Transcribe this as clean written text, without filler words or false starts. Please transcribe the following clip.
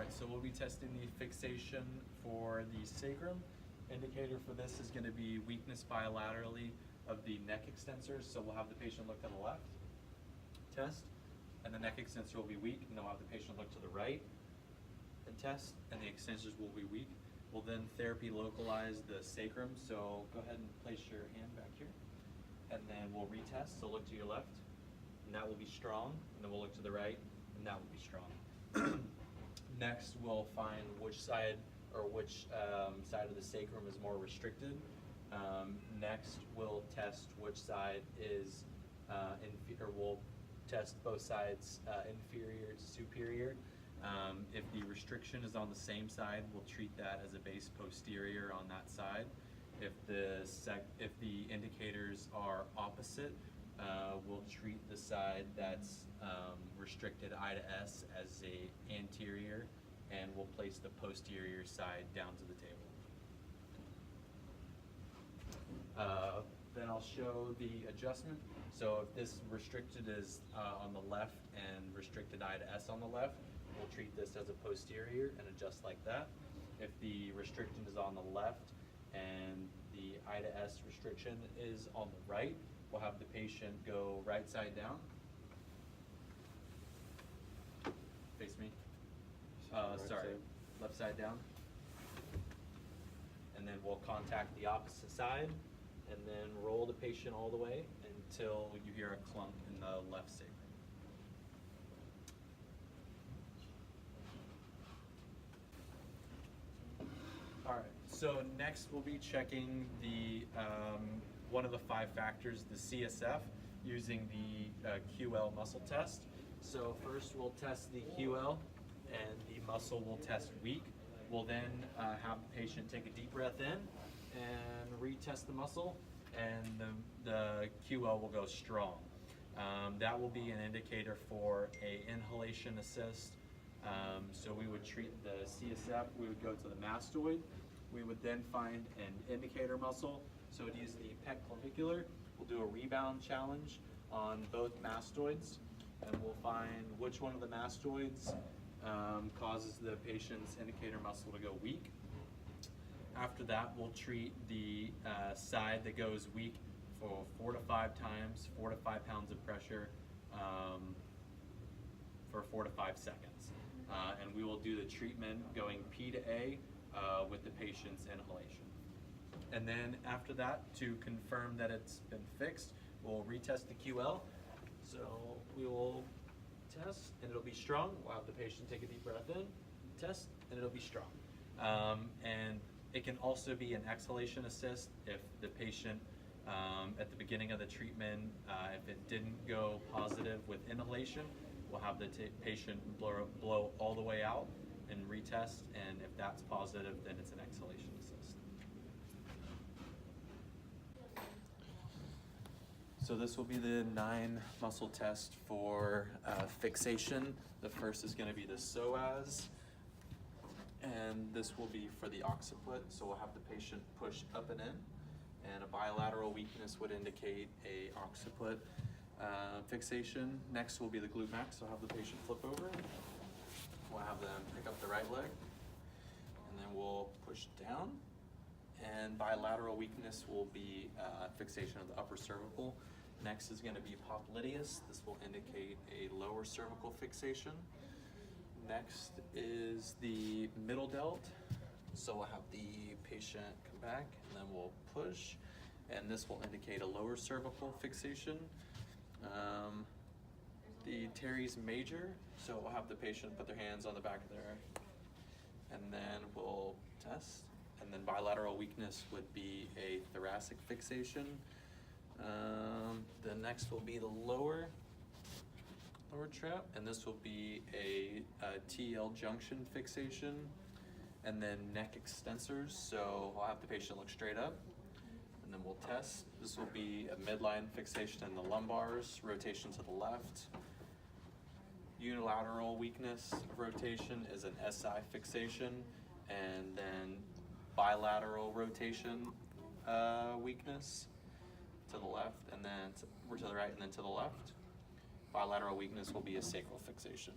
right, so we'll be testing the fixation for the sacrum. Indicator for this is going to be weakness bilaterally of the neck extensors. So we'll have the patient look to the left, test, and the neck extensor will be weak, and then we'll have the patient look to the right and test, and the extensors will be weak. We'll then therapy localize the sacrum. So go ahead and place your hand back here, and then we'll retest. So look to your left, and that will be strong, and then we'll look to the right, and that will be strong. Next, we'll find which side or which side of the sacrum is more restricted. Next, we'll test which side is we'll test both sides inferior to superior. If the restriction is on the same side, we'll treat that as a base posterior on that side. If the indicators are opposite, we'll treat the side that's restricted I to S as a anterior, and we'll place the posterior side down to the table. Then I'll show the adjustment. So if this restricted is on the left and restricted I to S on the left, we'll treat this as a posterior and adjust like that. If the restriction is on the left and the I to S restriction is on the right, we'll have the patient go right side down. Face me. Sorry, left side down. And then we'll contact the opposite side and then roll the patient all the way until you hear a clunk in the left sacrum. All right, so next we'll be checking the one of the 5 factors, the CSF, using the QL muscle test. So first we'll test the QL, and the muscle will test weak. We'll then have the patient take a deep breath in and retest the muscle, and the QL will go strong. That will be an indicator for a inhalation assist. So we would treat the CSF, we would go to the mastoid. We would then find an indicator muscle. So it is the pec clavicular. We'll do a rebound challenge on both mastoids, and we'll find which one of the mastoids causes the patient's indicator muscle to go weak. After that, we'll treat the side that goes weak for 4 to 5 times, 4 to 5 pounds of pressure for 4 to 5 seconds. And we will do the treatment going P to A with the patient's inhalation. And then after that, to confirm that it's been fixed, we'll retest the QL. So we will test, and it'll be strong. We'll have the patient take a deep breath in, test, and it'll be strong. And it can also be an exhalation assist if the patient, at the beginning of the treatment, if it didn't go positive with inhalation, we'll have the patient blow all the way out and retest, and if that's positive, then it's an exhalation assist. So this will be the 9 muscle test for fixation. The first is going to be the psoas, and this will be for the occiput. So we'll have the patient push up and in, and a bilateral weakness would indicate a occiput fixation. Next will be the glute max. So I'll have the patient flip over. We'll have them pick up the right leg, and then we'll push down. And bilateral weakness will be fixation of the upper cervical. Next is going to be popliteus. This will indicate a lower cervical fixation. Next is the middle delt. So we'll have the patient come back, and then we'll push, and this will indicate a lower cervical fixation. The teres major. So we'll have the patient put their hands on the back of their, and then we'll test. And then bilateral weakness would be a thoracic fixation. The next will be the lower trap, and this will be a TL junction fixation. And then neck extensors. So I'll have the patient look straight up, and then we'll test. This will be a midline fixation in the lumbars, rotation to the left. Unilateral weakness of rotation is an SI fixation, and then bilateral rotation weakness to the left, and then to the right, and then to the left. Bilateral weakness will be a sacral fixation.